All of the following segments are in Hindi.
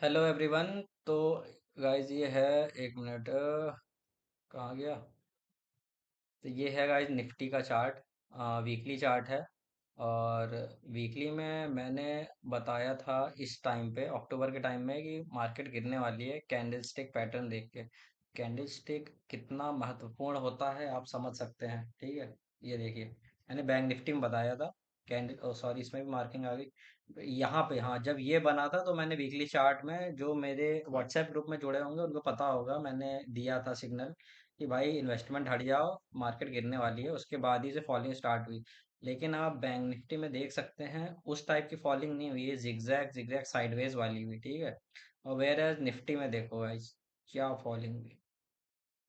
Hello everyone. तो गाइज ये है, एक मिनट, कहाँ गया। तो ये है गाइज निफ्टी का चार्ट, वीकली चार्ट है। और वीकली में मैंने बताया था इस टाइम पे, अक्टूबर के टाइम में, कि मार्केट गिरने वाली है कैंडल स्टिक पैटर्न देख के। कैंडल स्टिक कितना महत्वपूर्ण होता है आप समझ सकते हैं, ठीक है। ये देखिए, मैंने बैंक निफ्टी में बताया था। कैंडल, ओ सॉरी, इसमें भी मार्किंग आ गई यहाँ पे। हाँ, जब ये बना था तो मैंने वीकली चार्ट में, जो मेरे व्हाट्सएप ग्रुप में जुड़े होंगे उनको पता होगा, मैंने दिया था सिग्नल कि भाई इन्वेस्टमेंट हट जाओ, मार्केट गिरने वाली है। उसके बाद ही से फॉलिंग स्टार्ट हुई। लेकिन आप बैंक निफ्टी में देख सकते हैं उस टाइप की फॉलिंग नहीं हुई है, जिगजैग जिगजैग साइडवेज वाली हुई, ठीक है। और वेयर एज निफ्टी में देखो गाइस, क्या फॉलिंग हुई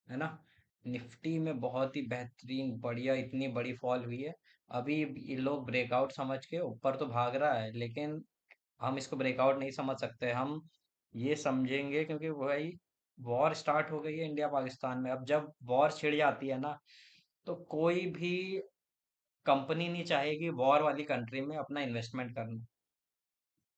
है ना। निफ्टी में बहुत ही बेहतरीन बढ़िया इतनी बड़ी फॉल हुई है। अभी ये लोग ब्रेकआउट समझ के ऊपर तो भाग रहा है, लेकिन हम इसको ब्रेकआउट नहीं समझ सकते। हम ये समझेंगे क्योंकि भाई वॉर स्टार्ट हो गई है इंडिया पाकिस्तान में। अब जब वॉर छिड़ जाती है ना, तो कोई भी कंपनी नहीं चाहेगी वॉर वाली कंट्री में अपना इन्वेस्टमेंट करना।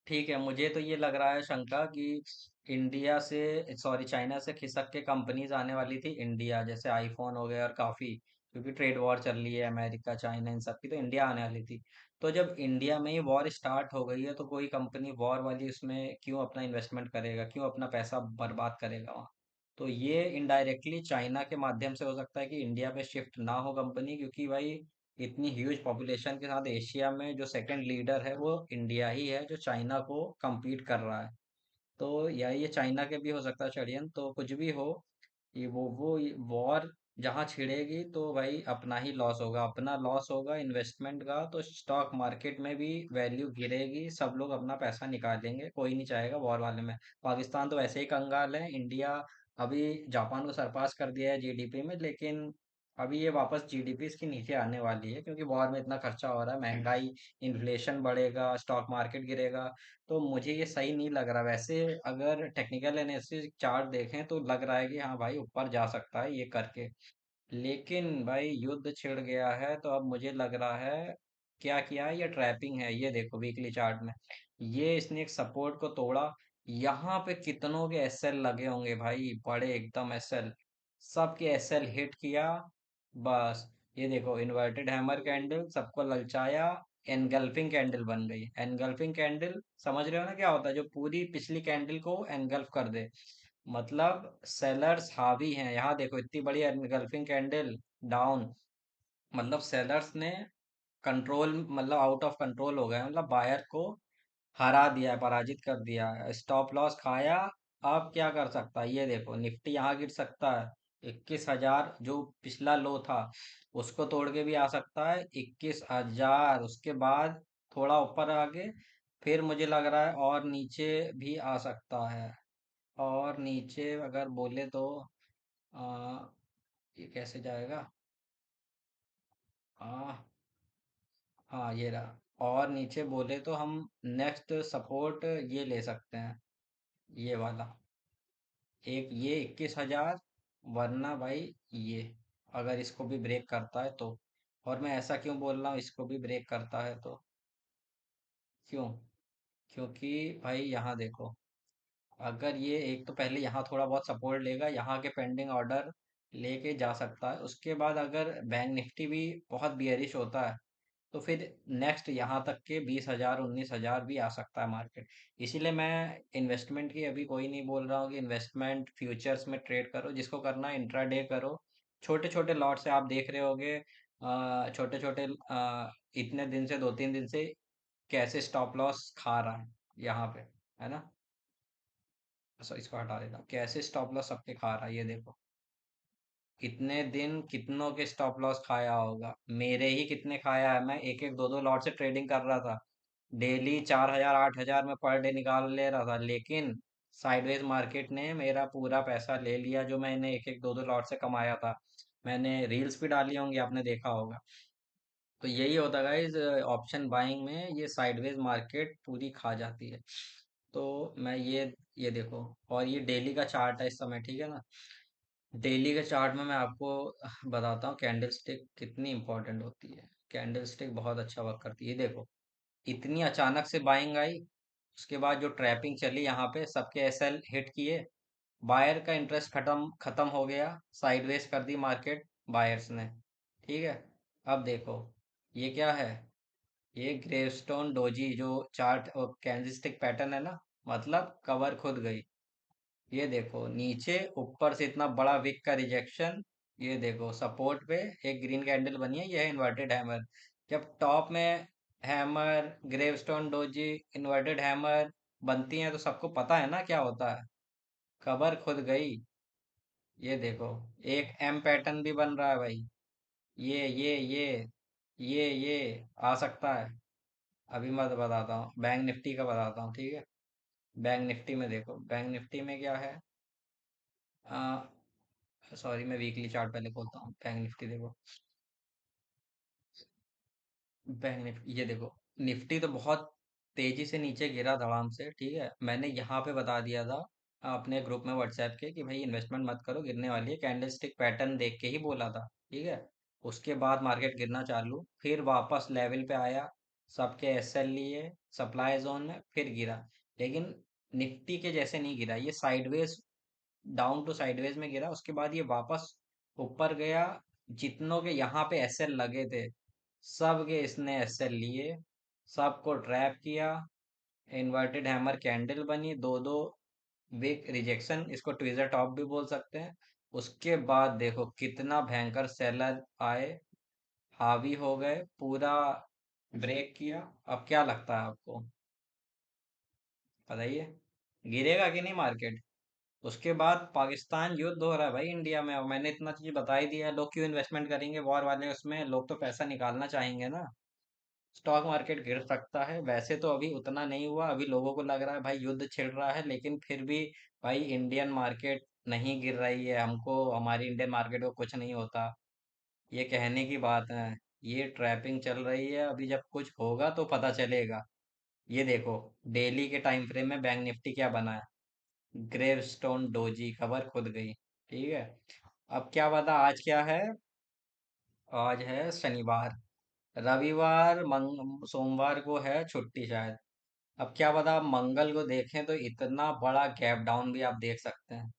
ठीक है, मुझे तो ये लग रहा है शंका कि इंडिया से, सॉरी, चाइना से खिसक के कंपनीज आने वाली थी इंडिया, जैसे आईफोन हो गया और काफी, क्योंकि ट्रेड वॉर चल रही है अमेरिका चाइना इन सब की, तो इंडिया आने वाली थी। तो जब इंडिया में ही वॉर स्टार्ट हो गई है तो कोई कंपनी वॉर वाली उसमें क्यों अपना इन्वेस्टमेंट करेगा, क्यों अपना पैसा बर्बाद करेगा वहाँ। तो ये इनडायरेक्टली चाइना के माध्यम से हो सकता है कि इंडिया पे शिफ्ट ना हो कंपनी, क्योंकि भाई इतनी ह्यूज पॉपुलेशन के साथ एशिया में जो सेकंड लीडर है वो इंडिया ही है, जो चाइना को compete कर रहा है। तो या ये चाइना के भी हो सकता है षड्यंत्र, तो कुछ भी हो, ये वो वॉर जहाँ छिड़ेगी तो भाई अपना ही लॉस होगा, अपना लॉस होगा इन्वेस्टमेंट का। तो स्टॉक मार्केट में भी वैल्यू गिरेगी, सब लोग अपना पैसा निकालेंगे, कोई नहीं चाहेगा वॉर वाले में। पाकिस्तान तो वैसे ही कंगाल है, इंडिया अभी जापान को सरपास कर दिया है जीडीपी में, लेकिन अभी ये वापस जीडीपी इसकी नीचे आने वाली है, क्योंकि वॉर में इतना खर्चा हो रहा है, महंगाई, इन्फ्लेशन बढ़ेगा, स्टॉक मार्केट गिरेगा। तो मुझे ये सही नहीं लग रहा। वैसे अगर टेक्निकल एनालिसिस चार्ट देखें तो लग रहा है कि हाँ भाई ऊपर जा सकता है ये करके। लेकिन भाई युद्ध छिड़ गया है तो अब मुझे लग रहा है क्या किया है, ये ट्रैपिंग है। ये देखो वीकली चार्ट में, ये इसने एक सपोर्ट को तोड़ा। यहाँ पे कितनों के एसएल लगे होंगे भाई, बड़े एकदम एसएल, सबके एसएल हिट किया। बस ये देखो, इन्वर्टेड हैमर कैंडल सबको ललचाया, एनगल्फिंग कैंडल बन गई। एनगल्फिंग कैंडल समझ रहे हो ना क्या होता है, जो पूरी पिछली कैंडल को एनगल्फ कर दे। मतलब सेलर्स हावी हैं। यहाँ देखो इतनी बड़ी एनगल्फिंग कैंडल डाउन, मतलब सेलर्स ने कंट्रोल, मतलब आउट ऑफ कंट्रोल हो गए, मतलब बायर को हरा दिया है, पराजित कर दिया है, स्टॉप लॉस खाया। अब क्या कर सकता है, ये देखो निफ्टी यहाँ गिर सकता है 21,000, जो पिछला लो था उसको तोड़ के भी आ सकता है 21,000। उसके बाद थोड़ा ऊपर आगे फिर मुझे लग रहा है और नीचे भी आ सकता है। और नीचे अगर बोले तो आ, ये कैसे जाएगा। आ, हाँ ये रहा। और नीचे बोले तो हम नेक्स्ट सपोर्ट ये ले सकते हैं, ये वाला, एक ये 21,000, वरना भाई ये, अगर इसको भी ब्रेक करता है तो। और मैं ऐसा क्यों बोल रहा हूँ इसको भी ब्रेक करता है तो, क्यों, क्योंकि भाई यहाँ देखो, अगर ये एक तो पहले यहाँ थोड़ा बहुत सपोर्ट लेगा, यहाँ के पेंडिंग ऑर्डर लेके जा सकता है। उसके बाद अगर बैंक निफ्टी भी बहुत बियरिश होता है तो फिर नेक्स्ट यहाँ तक के 20,000 19,000 भी आ सकता है मार्केट। इसीलिए मैं इन्वेस्टमेंट की अभी कोई नहीं बोल रहा हूँ कि इन्वेस्टमेंट फ्यूचर्स में ट्रेड करो, जिसको करना है इंट्राडे करो। छोटे छोटे लॉट से आप देख रहे होगे, छोटे छोटे, इतने दिन से, 2 3 दिन से कैसे स्टॉप लॉस खा रहा है यहाँ पे, है ना। सो इसको हटा देता हूँ, कैसे स्टॉप लॉस सबके खा रहा है, ये देखो। कितने दिन कितनों के स्टॉप लॉस खाया होगा, मेरे ही कितने खाया है। मैं एक एक दो दो लॉट से ट्रेडिंग कर रहा था, डेली 4,000 8,000 में पर डे निकाल ले रहा था, लेकिन साइडवेज मार्केट ने मेरा पूरा पैसा ले लिया, जो मैंने एक एक दो दो लॉट से कमाया था। मैंने रील्स भी डाली होंगी, आपने देखा होगा। तो यही होता है इस ऑप्शन बाइंग में, ये साइडवेज मार्केट पूरी खा जाती है। तो मैं ये देखो, और ये डेली का चार्ट है इस समय, ठीक है ना। डेली के चार्ट में मैं आपको बताता हूँ कैंडल स्टिक कितनी इंपॉर्टेंट होती है। कैंडल स्टिक बहुत अच्छा वर्क करती है, ये देखो, इतनी अचानक से बाइंग आई, उसके बाद जो ट्रैपिंग चली यहाँ पे, सबके एसएल हिट किए, बायर का इंटरेस्ट खत्म खत्म हो गया, साइडवेज कर दी मार्केट बायर्स ने। ठीक है। अब देखो ये क्या है, ये ग्रेवस्टोन डोजी जो चार्ट और कैंडलस्टिक पैटर्न है ना, मतलब कवर खुद गई। ये देखो नीचे ऊपर से इतना बड़ा विक का रिजेक्शन, ये देखो सपोर्ट पे एक ग्रीन कैंडल बनी है, ये है इन्वर्टेड हैमर। जब टॉप में hammer, gravestone doji, inverted hammer बनती हैं तो सबको पता है ना क्या होता है, खबर खुद गई। ये देखो एक एम पैटर्न भी बन रहा है भाई। ये आ सकता है। अभी मैं बताता हूँ, बैंक निफ्टी का बताता हूँ, ठीक है। बैंक निफ्टी में देखो, बैंक निफ्टी में क्या है, सॉरी मैं वीकली चार्ट पहले खोलता हूँ। बैंक निफ्टी देखो, बैंक निफ्टी ये देखो, निफ्टी तो बहुत तेजी से नीचे गिरा धड़ाम से, ठीक है। मैंने यहाँ पे बता दिया था अपने ग्रुप में व्हाट्सएप के कि भाई इन्वेस्टमेंट मत करो, गिरने वाली है, कैंडल स्टिक पैटर्न देख के ही बोला था, ठीक है। उसके बाद मार्केट गिरना चालू, फिर वापस लेवल पे आया, सबके एसएल लिए सप्लाई जोन में, फिर गिरा। लेकिन निफ्टी के जैसे नहीं गिरा, ये साइडवेज, डाउन टू साइडवेज में गिरा। उसके बाद ये वापस ऊपर गया, जितनों के यहाँ पे एसएल लगे थे सब के इसने एसएल लिए, सबको ट्रैप किया। इन्वर्टेड हैमर कैंडल बनी, दो दो बिग रिजेक्शन, इसको ट्विजर टॉप भी बोल सकते हैं। उसके बाद देखो कितना भयंकर सेलर आए, हावी हो गए, पूरा ब्रेक किया। अब क्या लगता है आपको, बताइए, गिरेगा कि नहीं मार्केट? उसके बाद पाकिस्तान युद्ध हो रहा है भाई इंडिया में, और मैंने इतना चीज बता ही दिया है, लोग क्यों इन्वेस्टमेंट करेंगे वॉर वाले उसमें, लोग तो पैसा निकालना चाहेंगे ना। स्टॉक मार्केट गिर सकता है, वैसे तो अभी उतना नहीं हुआ, अभी लोगों को लग रहा है भाई युद्ध छिड़ रहा है, लेकिन फिर भी भाई इंडियन मार्केट नहीं गिर रही है, हमको हमारी इंडियन मार्केट को कुछ नहीं होता, ये कहने की बात है। ये ट्रैपिंग चल रही है, अभी जब कुछ होगा तो पता चलेगा। ये देखो डेली के टाइम फ्रेम में बैंक निफ्टी क्या बना है, ग्रेवस्टोन डोजी, खबर खुद गई, ठीक है। अब क्या बता आज क्या है, आज है शनिवार, रविवार सोमवार को है छुट्टी शायद। अब क्या बता, आप मंगल को देखें तो इतना बड़ा गैप डाउन भी आप देख सकते हैं,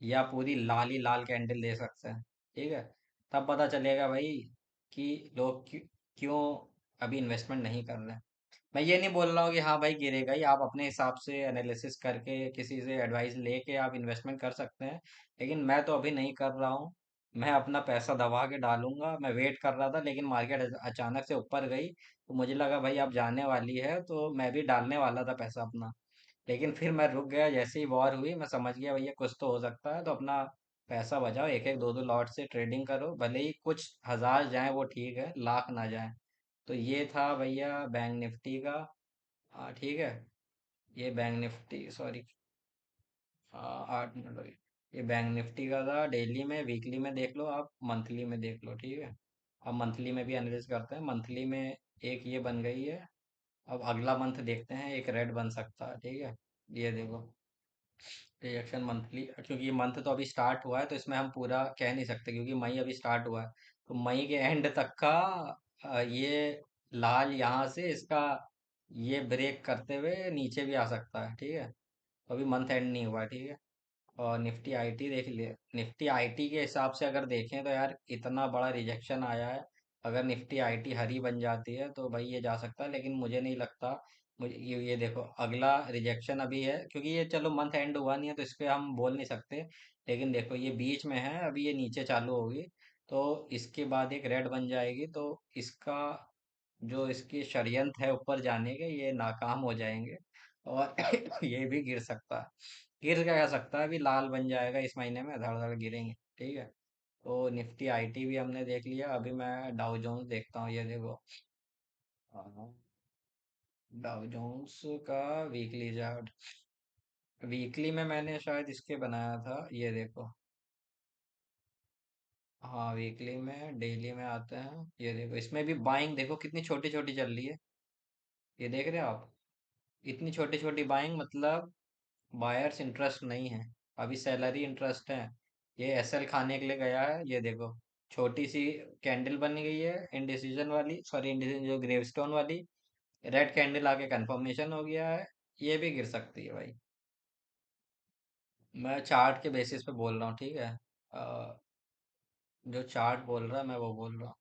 या पूरी लाल ही लाल कैंडल दे सकते हैं, ठीक है। तब पता चलेगा भाई कि लोग क्यों अभी इन्वेस्टमेंट नहीं कर रहे हैं। मैं ये नहीं बोल रहा हूँ कि हाँ भाई गिरेगा ही, आप अपने हिसाब से एनालिसिस करके किसी से एडवाइस लेके आप इन्वेस्टमेंट कर सकते हैं, लेकिन मैं तो अभी नहीं कर रहा हूँ। मैं अपना पैसा दबा के डालूंगा, मैं वेट कर रहा था, लेकिन मार्केट अचानक से ऊपर गई तो मुझे लगा भाई अब जाने वाली है, तो मैं भी डालने वाला था पैसा अपना। लेकिन फिर मैं रुक गया, जैसे ही वॉर हुई मैं समझ गया भैया कुछ तो हो सकता है, तो अपना पैसा बचाओ, एक एक दो दो लॉट से ट्रेडिंग करो, भले ही कुछ हजार जाए वो ठीक है, लाख ना जाए। तो ये था भैया बैंक निफ्टी का। हाँ ठीक है, ये बैंक निफ्टी, सॉरी, 8 मिनट हो गए। ये बैंक निफ्टी का था, डेली में, वीकली में देख लो, आप मंथली में देख लो, ठीक है। अब मंथली में भी एनालिसिस करते हैं, मंथली में एक ये बन गई है। अब अगला मंथ देखते हैं, एक रेड बन सकता है, ठीक है। ये देखो रिएक्शन मंथली, क्योंकि ये मंथ तो अभी स्टार्ट हुआ है तो इसमें हम पूरा कह नहीं सकते, क्योंकि मई अभी स्टार्ट हुआ है, तो मई के एंड तक का ये लाल यहाँ से इसका ये ब्रेक करते हुए नीचे भी आ सकता है, ठीक है। तो अभी मंथ एंड नहीं हुआ है, ठीक है। और निफ्टी आईटी देख लिए, निफ्टी आईटी के हिसाब से अगर देखें तो यार इतना बड़ा रिजेक्शन आया है, अगर निफ्टी आईटी हरी बन जाती है तो भाई ये जा सकता है, लेकिन मुझे नहीं लगता। मुझे ये देखो अगला रिजेक्शन अभी है, क्योंकि ये चलो मंथ एंड हुआ नहीं है तो इस पे हम बोल नहीं सकते, लेकिन देखो ये बीच में है, अभी ये नीचे चालू होगी, तो इसके बाद एक रेड बन जाएगी, तो इसका जो इसकी षड्यंत्र है ऊपर जाने के, ये नाकाम हो जाएंगे, और ये भी गिर सकता है। गिर क्या सकता है, अभी लाल बन जाएगा इस महीने में, धड़ धड़ गिरेंगे, ठीक है। तो निफ्टी आईटी भी हमने देख लिया, अभी मैं डाउ जोन्स देखता हूँ, ये देखो। हाँ, डाउ जोन्स का वीकली चार्ट, वीकली में मैंने शायद इसके बनाया था, ये देखो। हाँ वीकली में, डेली में आते हैं, ये देखो इसमें भी बाइंग देखो कितनी छोटी छोटी चल रही है, ये देख रहे हो आप, इतनी छोटी छोटी बाइंग, मतलब बायर्स इंटरेस्ट नहीं है, अभी सैलरी इंटरेस्ट है। ये एसएल खाने के लिए गया है, ये देखो छोटी सी कैंडल बन गई है, इंडिसीजन वाली, सॉरी इंडिसीजन जो ग्रेवस्टोन वाली, रेड कैंडल आके कंफर्मेशन हो गया है। ये भी गिर सकती है भाई। मैं चार्ट के बेसिस पे बोल रहा हूँ, ठीक है। अ, जो चार्ट बोल रहा है मैं वो बोल रहा हूँ।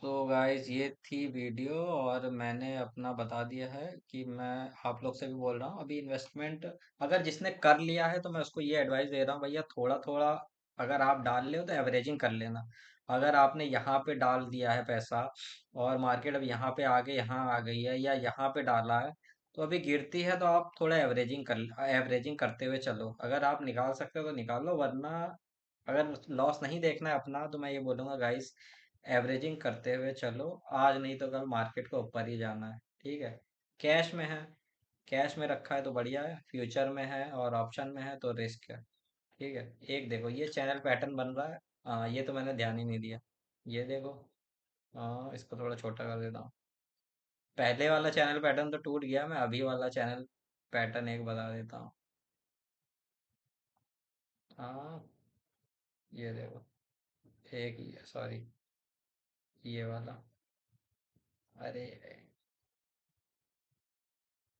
तो गाइज ये थी वीडियो, और मैंने अपना बता दिया है कि मैं आप लोग से भी बोल रहा हूँ अभी इन्वेस्टमेंट अगर जिसने कर लिया है तो मैं उसको ये एडवाइस दे रहा हूँ, भैया थोड़ा थोड़ा अगर आप डाल ले हो तो एवरेजिंग कर लेना। अगर आपने यहाँ पे डाल दिया है पैसा और मार्केट अब यहाँ पे आगे यहाँ आ गई है, या यहाँ पे डाला है तो अभी गिरती है, तो आप थोड़ा एवरेजिंग करते हुए चलो। अगर आप निकाल सकते हो तो निकालो, वरना अगर लॉस नहीं देखना है अपना तो मैं ये बोलूंगा गाइस, एवरेजिंग करते हुए चलो। आज नहीं तो कल मार्केट को ऊपर ही जाना है, ठीक है। कैश में है, कैश में रखा है तो बढ़िया है, फ्यूचर में है और ऑप्शन में है तो रिस्क है। ठीक है। एक देखो ये चैनल पैटर्न बन रहा है। ये तो मैंने ध्यान ही नहीं दिया। ये देखो। इसको थोड़ा छोटा कर देता हूँ। पहले वाला चैनल पैटर्न तो टूट गया, मैं अभी वाला चैनल पैटर्न एक बता देता हूँ। हाँ, ये देखो। एक ही है, सॉरी, ये वाला। अरे,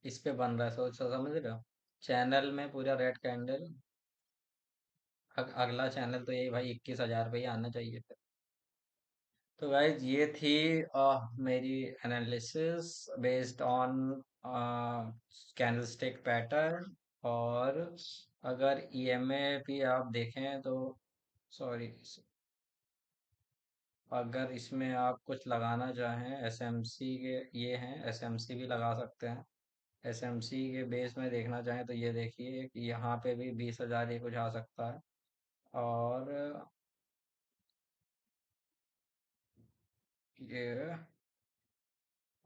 इस पे बन रहा है, सोच समझ रहे हो। चैनल में पूरा रेड कैंडल। अगला चैनल तो यही भाई 21,000 पे ही आना चाहिए था। तो गाइज ये थी मेरी analysis based on candlestick pattern. और अगर ईएमए भी आप देखें तो, सॉरी, अगर इसमें आप कुछ लगाना चाहें एसएमसी के, ये हैं एसएमसी भी लगा सकते हैं। एसएमसी के बेस में देखना चाहें तो ये देखिए कि यहाँ पे भी 20,000 ये कुछ आ सकता है। और ये,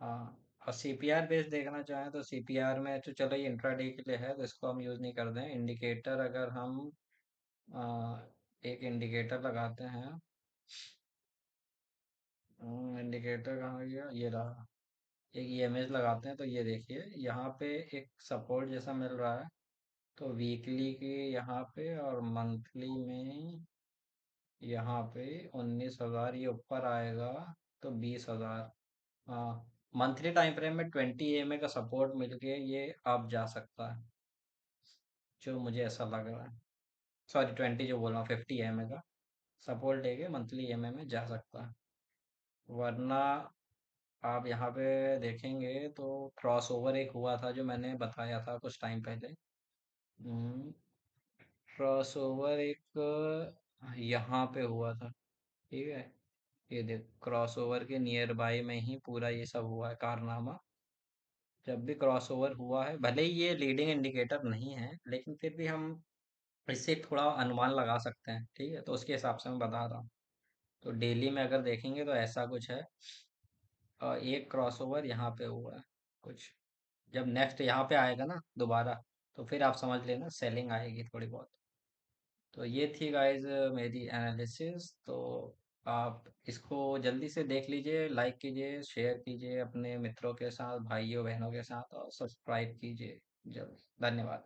हाँ, और सीपीआर बेस देखना चाहें तो सीपीआर में तो चलो ये इंट्राडे के लिए है तो इसको हम यूज़ नहीं कर दें। इंडिकेटर अगर हम आ, एक इंडिकेटर लगाते हैं। इंडिकेटर कहाँ गया, ये रहा। एक ईएमएस लगाते हैं तो ये देखिए यहाँ पे एक सपोर्ट जैसा मिल रहा है। तो वीकली के यहाँ पे और मंथली में यहाँ पे 19,000 ये ऊपर आएगा तो 20,000। हाँ, मंथली टाइम फ्रेम में 20 EMA का सपोर्ट मिलके ये आप जा सकता है, जो मुझे ऐसा लग रहा है। सॉरी, 20 जो बोल रहा हूँ, 50 EMA का सपोर्ट लेके मंथली EMA में जा सकता है। वरना आप यहाँ पे देखेंगे तो क्रॉस ओवर एक हुआ था जो मैंने बताया था कुछ टाइम पहले। क्रॉस ओवर एक यहाँ पे हुआ था, ठीक है। ये देख, क्रॉस ओवर के नियर बाय में ही पूरा ये सब हुआ है कारनामा। जब भी क्रॉसओवर हुआ है, भले ही ये लीडिंग इंडिकेटर नहीं है लेकिन फिर भी हम इससे थोड़ा अनुमान लगा सकते हैं, ठीक है। तो उसके हिसाब से मैं बता रहा हूँ। तो डेली में अगर देखेंगे तो ऐसा कुछ है। एक क्रॉसओवर यहाँ पे हुआ है कुछ। जब नेक्स्ट यहाँ पे आएगा ना दोबारा, तो फिर आप समझ लेना सेलिंग आएगी थोड़ी बहुत। तो ये थी गाइज मेरी एनालिसिस। तो आप इसको जल्दी से देख लीजिए, लाइक कीजिए, शेयर कीजिए अपने मित्रों के साथ, भाइयों बहनों के साथ, और सब्सक्राइब कीजिए जल्दी। धन्यवाद।